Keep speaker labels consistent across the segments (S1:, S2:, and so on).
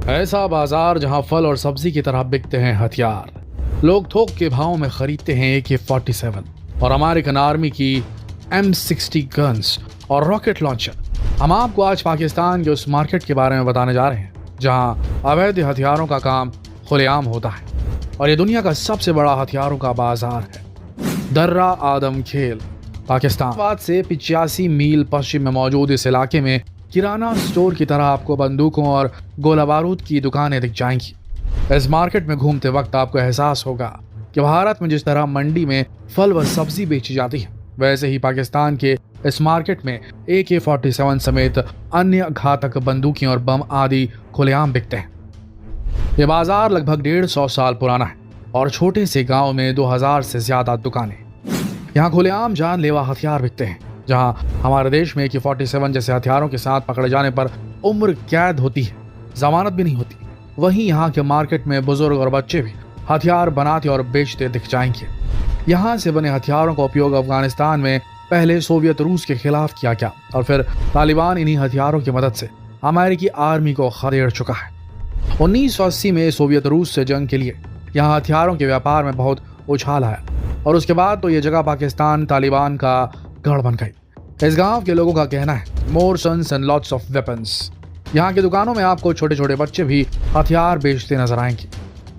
S1: ऐसा बाजार जहां फल और सब्जी की तरह बिकते हैं हथियार, लोग थोक के भाव में खरीदते हैं AK-47 और अमेरिकन आर्मी की M60 गन्स और रॉकेट लॉन्चर। हम आपको आज पाकिस्तान के उस मार्केट के बारे में बताने जा रहे हैं जहां अवैध हथियारों का काम खुलेआम होता है और ये दुनिया का सबसे बड़ा हथियारों का बाजार है। दर्रा आदम खेल, पाकिस्तान से 85 मील पश्चिम में मौजूद इस इलाके में किराना स्टोर की तरह आपको बंदूकों और गोला बारूद की दुकानें दिख जाएंगी। इस मार्केट में घूमते वक्त आपको एहसास होगा कि भारत में जिस तरह मंडी में फल व सब्जी बेची जाती है, वैसे ही पाकिस्तान के इस मार्केट में AK-47 समेत अन्य घातक बंदूकें और बम आदि खुलेआम बिकते हैं। ये बाजार लगभग 150 साल पुराना है और छोटे से गांव में 2000 से ज्यादा दुकानें। यहाँ खुलेआम जानलेवा हथियार बिकते हैं। जहां हमारे देश में AK-47 जैसे हथियारों के साथ पकड़े जाने पर उम्र कैद होती है, जमानत भी नहीं होती, वहीं यहाँ के मार्केट में बुजुर्ग और बच्चे भी हथियार बनाते और बेचते दिख जाएंगे। यहाँ से बने हथियारों का उपयोग अफगानिस्तान में पहले सोवियत रूस के खिलाफ किया गया और फिर तालिबान इन्हीं हथियारों की मदद से अमेरिकी आर्मी को खदेड़ चुका है। 1980 में सोवियत रूस से जंग के लिए यहाँ हथियारों के व्यापार में बहुत उछाल आया और उसके बाद तो ये जगह पाकिस्तान तालिबान का गढ़ बन गई। इस गांव के लोगों का कहना है more sons and lots of weapons. यहाँ की दुकानों में आपको छोटे छोटे बच्चे भी हथियार बेचते नजर आएंगे।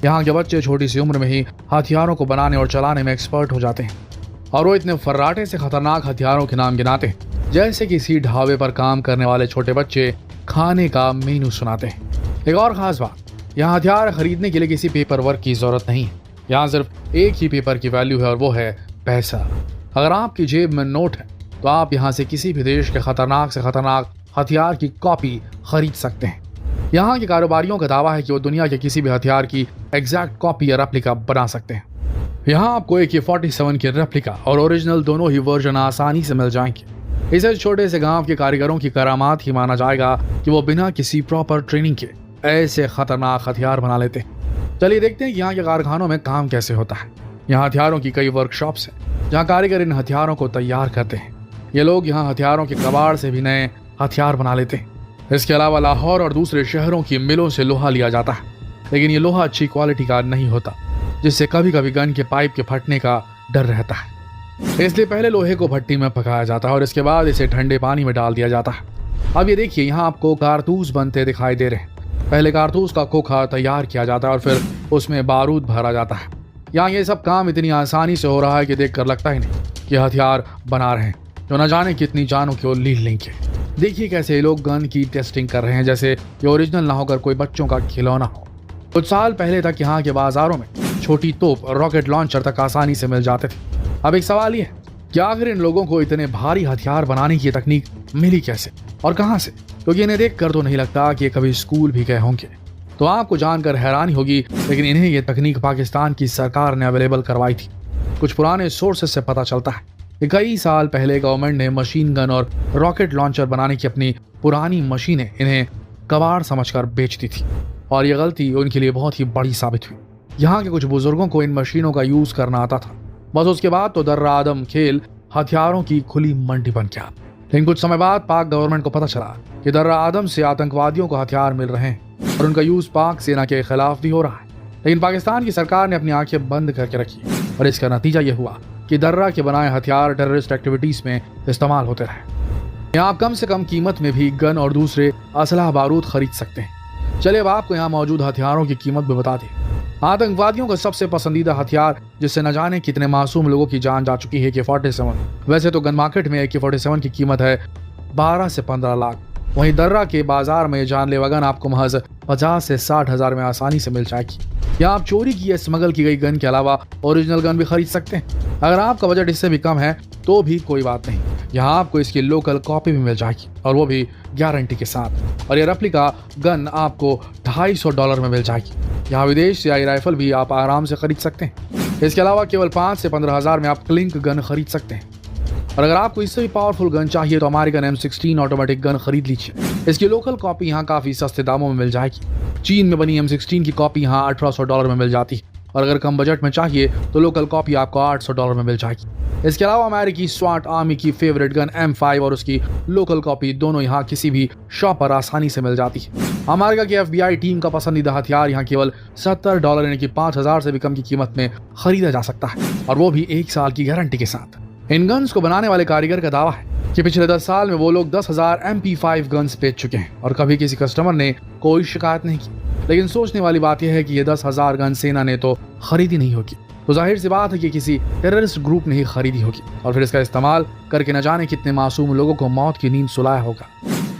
S1: यहाँ के बच्चे छोटी सी उम्र में ही हथियारों को बनाने और चलाने में एक्सपर्ट हो जाते हैं और वो इतने फर्राटे से खतरनाक हथियारों के नाम गिनाते हैं जैसे किसी ढाबे पर काम करने वाले छोटे बच्चे खाने का मेनू सुनाते हैं। एक और खास बात, यहाँ हथियार खरीदने के लिए किसी पेपर वर्क की जरूरत नहीं है। यहाँ सिर्फ एक ही पेपर की वैल्यू है और वो है पैसा। अगर आपकी जेब में नोट है तो आप यहाँ से किसी भी देश के खतरनाक से खतरनाक हथियार की कॉपी खरीद सकते हैं। यहाँ के कारोबारियों का दावा है कि वो दुनिया के किसी भी हथियार की एग्जैक्ट कॉपी या रेप्लिका बना सकते हैं। यहाँ आपको AK-47 के रेप्लिका और ओरिजिनल दोनों ही वर्जन आसानी से मिल जाएंगे। इसे छोटे से गांव के कारीगरों की करामात ही माना जाएगा कि वो बिना किसी प्रॉपर ट्रेनिंग के ऐसे खतरनाक हथियार बना लेते हैं। चलिए देखते हैं कि यहाँ के कारखानों में काम कैसे होता है। यहाँ हथियारों की कई वर्कशॉप्स हैं जहाँ कारीगर इन हथियारों को तैयार करते हैं। ये लोग यहाँ हथियारों के कबाड़ से भी नए हथियार बना लेते हैं। इसके अलावा लाहौर और दूसरे शहरों की मिलों से लोहा लिया जाता है, लेकिन ये लोहा अच्छी क्वालिटी का नहीं होता, जिससे कभी कभी गन के पाइप के फटने का डर रहता है। इसलिए पहले लोहे को भट्टी में पकाया जाता है और इसके बाद इसे ठंडे पानी में डाल दिया जाता है। अब ये देखिए, यहाँ आपको कारतूस बनते दिखाई दे रहे हैं। पहले कारतूस का खोखा तैयार किया जाता है और फिर उसमें बारूद भरा जाता है। यहाँ ये सब काम इतनी आसानी से हो रहा है कि देखकर लगता ही नहीं कि हथियार बना रहे हैं जो न जाने कितनी जानों को लील लेंगे। देखिए कैसे लोग गन की टेस्टिंग कर रहे हैं जैसे ये ओरिजिनल ना होकर कोई बच्चों का खिलौना हो। कुछ साल पहले तक यहाँ के बाजारों में छोटी तोप और रॉकेट लॉन्चर तक आसानी से मिल जाते थे। अब एक सवाल ये है कि आखिर इन लोगों को इतने भारी हथियार बनाने की तकनीक मिली कैसे और कहाँ से, क्योंकि इन्हें देखकर तो नहीं लगता कि ये कभी स्कूल भी गए होंगे। तो आपको जानकर हैरानी होगी, लेकिन इन्हें ये तकनीक पाकिस्तान की सरकार ने अवेलेबल करवाई थी। कुछ पुराने सोर्सेस से पता चलता है कि कई साल पहले गवर्नमेंट ने मशीन गन और रॉकेट लॉन्चर बनाने की अपनी पुरानी मशीनें इन्हें कबाड़ समझकर बेच दी थी और ये गलती उनके लिए बहुत ही बड़ी साबित हुई। यहाँ के कुछ बुजुर्गों को इन मशीनों का यूज करना आता था, बस उसके बाद तो दर्रा आदम खेल हथियारों की खुली मंडी बन गया। लेकिन कुछ समय बाद पाक गवर्नमेंट को पता चला कि दर्रा आदम से आतंकवादियों को हथियार मिल रहे हैं और उनका यूज पाक सेना के खिलाफ भी हो रहा है। लेकिन पाकिस्तान की सरकार ने अपनी आंखें बंद करके रखी और इसका नतीजा यह हुआ कि दर्रा के बनाए हथियार टेररिस्ट एक्टिविटीज में इस्तेमाल होते रहे। यहाँ आप कम से कम कीमत में भी गन और दूसरे असलहा बारूद खरीद सकते हैं। चलिए अब आपको यहाँ मौजूद हथियारों की कीमत भी बता दें। आतंकवादियों का सबसे पसंदीदा हथियार जिससे न जाने कितने मासूम लोगों की जान जा चुकी है AK-47। वैसे तो गन मार्केट में AK-47 की कीमत है 12 से 15 लाख। वहीं दर्रा के बाजार में जानलेवा गन आपको महज 50 से 60 हजार में आसानी से मिल जाएगी। यहाँ आप चोरी की या स्मगल की गई गन के अलावा ओरिजिनल गन भी खरीद सकते हैं। अगर आपका बजट इससे भी कम है तो भी कोई बात नहीं, यहाँ आपको इसकी लोकल कॉपी भी मिल जाएगी और वो भी गारंटी के साथ। और ये रेप्लिका गन आपको $250 में मिल जाएगी। यहाँ विदेश से आई राइफल भी आप आराम से खरीद सकते हैं। इसके अलावा केवल 5 से 15 हजार में आप क्लिंक गन खरीद सकते हैं। और अगर आपको इससे भी पावरफुल गन चाहिए तो अमेरिकन M16 ऑटोमेटिक गन खरीद लीजिए। इसकी लोकल कॉपी यहाँ काफी सस्ते दामों में मिल जाएगी। चीन में बनी M16 की कॉपी यहाँ $1800 में मिल जाती है और अगर कम बजट में चाहिए तो लोकल कॉपी आपको $800 में मिल जाएगी। इसके अलावा अमेरिकी स्वाट आर्मी की फेवरेट गन M5 और उसकी लोकल कॉपी दोनों यहाँ किसी भी शॉप पर आसानी से मिल जाती है। अमेरिका की FBI टीम का पसंदीदा हथियार यहाँ केवल $70 यानी कि 5,000 से भी कम की कीमत में खरीदा जा सकता है, और वो भी 1 साल की गारंटी के साथ। इन गन्स को बनाने वाले कारीगर का दावा है कि पिछले 10 साल में वो लोग 10,000 MP5 गन्स बेच चुके हैं और कभी किसी कस्टमर ने कोई शिकायत नहीं की। लेकिन सोचने वाली बात यह है कि ये 10,000 गन सेना ने तो खरीदी नहीं होगी, तो जाहिर सी बात है कि किसी टेररिस्ट ग्रुप ने ही खरीदी होगी और फिर इसका इस्तेमाल करके न जाने कितने मासूम लोगों को मौत की नींद सुलाया होगा।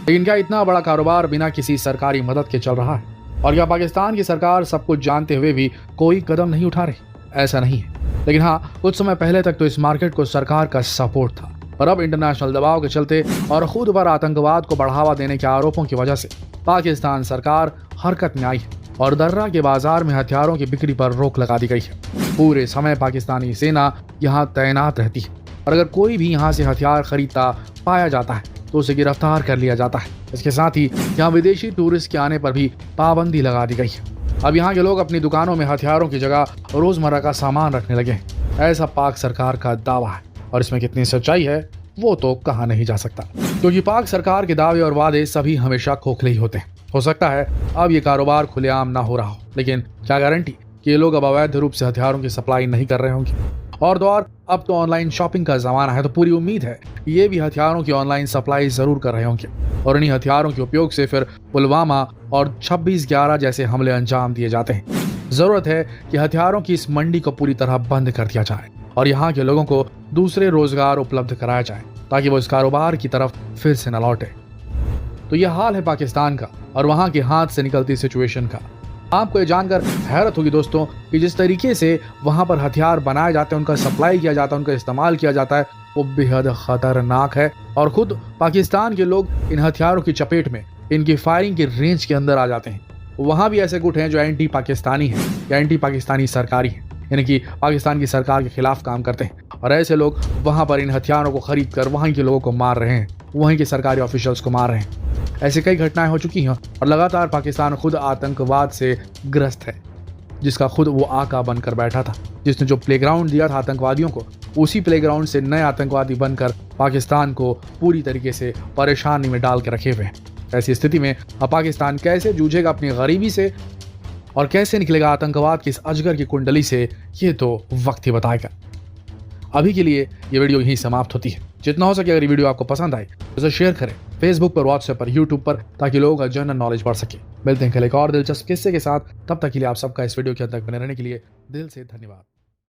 S1: लेकिन क्या इतना बड़ा कारोबार बिना किसी सरकारी मदद के चल रहा है? और क्या पाकिस्तान की सरकार सब कुछ जानते हुए भी कोई कदम नहीं उठा रही? ऐसा नहीं है, लेकिन हाँ, कुछ समय पहले तक तो इस मार्केट को सरकार का सपोर्ट था, और अब इंटरनेशनल दबाव के चलते और खुद पर आतंकवाद को बढ़ावा देने के आरोपों की वजह से पाकिस्तान सरकार हरकत में आई है और दर्रा के बाजार में हथियारों की बिक्री पर रोक लगा दी गई है। पूरे समय पाकिस्तानी सेना यहाँ तैनात रहती है और अगर कोई भी यहाँ से हथियार खरीदता पाया जाता है तो उसे गिरफ्तार कर लिया जाता है। इसके साथ ही यहाँ विदेशी टूरिस्ट के आने पर भी पाबंदी लगा दी गई है। अब यहाँ के लोग अपनी दुकानों में हथियारों की जगह रोजमर्रा का सामान रखने लगे हैं, ऐसा पाक सरकार का दावा है, और इसमें कितनी सच्चाई है वो तो कहा नहीं जा सकता, क्योंकि पाक सरकार के दावे और वादे सभी हमेशा खोखले ही होते हैं। हो सकता है अब ये कारोबार खुलेआम ना हो रहा हो, लेकिन क्या गारंटी कि ये लोग अब अवैध रूप से हथियारों की सप्लाई नहीं कर रहे होंगे। और तो और अब तो ऑनलाइन शॉपिंग का जमाना है, तो पूरी उम्मीद है ये भी हथियारों की ऑनलाइन सप्लाई जरूर कर रहे होंगे और इन्हीं हथियारों के उपयोग से फिर पुलवामा और 26/11 जैसे हमले अंजाम दिए जाते हैं। जरूरत है कि हथियारों की इस मंडी को पूरी तरह बंद कर दिया जाए और यहाँ के लोगों को दूसरे रोजगार उपलब्ध कराया जाए ताकि वो इस कारोबार की तरफ फिर से न लौटे। तो यह हाल है पाकिस्तान का और वहाँ के हाथ से निकलती सिचुएशन का। आपको ये जानकर हैरत होगी दोस्तों कि जिस तरीके से वहाँ पर हथियार बनाए जाते हैं, उनका सप्लाई किया जाता है, उनका इस्तेमाल किया जाता है, वो बेहद खतरनाक है और खुद पाकिस्तान के लोग इन हथियारों की चपेट में इनकी फायरिंग की रेंज के अंदर आ जाते हैं। वहाँ भी ऐसे गुट हैं जो एंटी पाकिस्तानी हैं या एंटी पाकिस्तानी सरकारी हैं, यानी कि पाकिस्तान की सरकार के खिलाफ काम करते हैं, और ऐसे लोग वहाँ पर इन हथियारों को खरीद कर वहीं के लोगों को मार रहे हैं, वहीं के सरकारी ऑफिशियल्स को मार रहे हैं। ऐसे कई घटनाएं हो चुकी हैं और लगातार पाकिस्तान खुद आतंकवाद से ग्रस्त है, जिसका खुद वो आका बनकर बैठा था, जिसने जो प्लेग्राउंड दिया था आतंकवादियों को, उसी प्लेग्राउंड से नए आतंकवादी बनकर पाकिस्तान को पूरी तरीके से परेशानी में डाल के रखे हुए हैं। ऐसी स्थिति में अब पाकिस्तान कैसे जूझेगा अपनी गरीबी से और कैसे निकलेगा आतंकवाद की इस अजगर की कुंडली से, ये तो वक्त ही बताएगा। अभी के लिए ये वीडियो यहीं समाप्त होती है। जितना हो सके अगर ये वीडियो आपको पसंद आई तो इसे शेयर करें फेसबुक पर, व्हाट्सएप पर, यूट्यूब पर, ताकि लोगों का जनरल नॉलेज बढ़ सके। मिलते हैं कल एक और दिलचस्प किस्से के साथ, तब तक के लिए आप सबका इस वीडियो के अंत तक बने रहने के लिए दिल से धन्यवाद।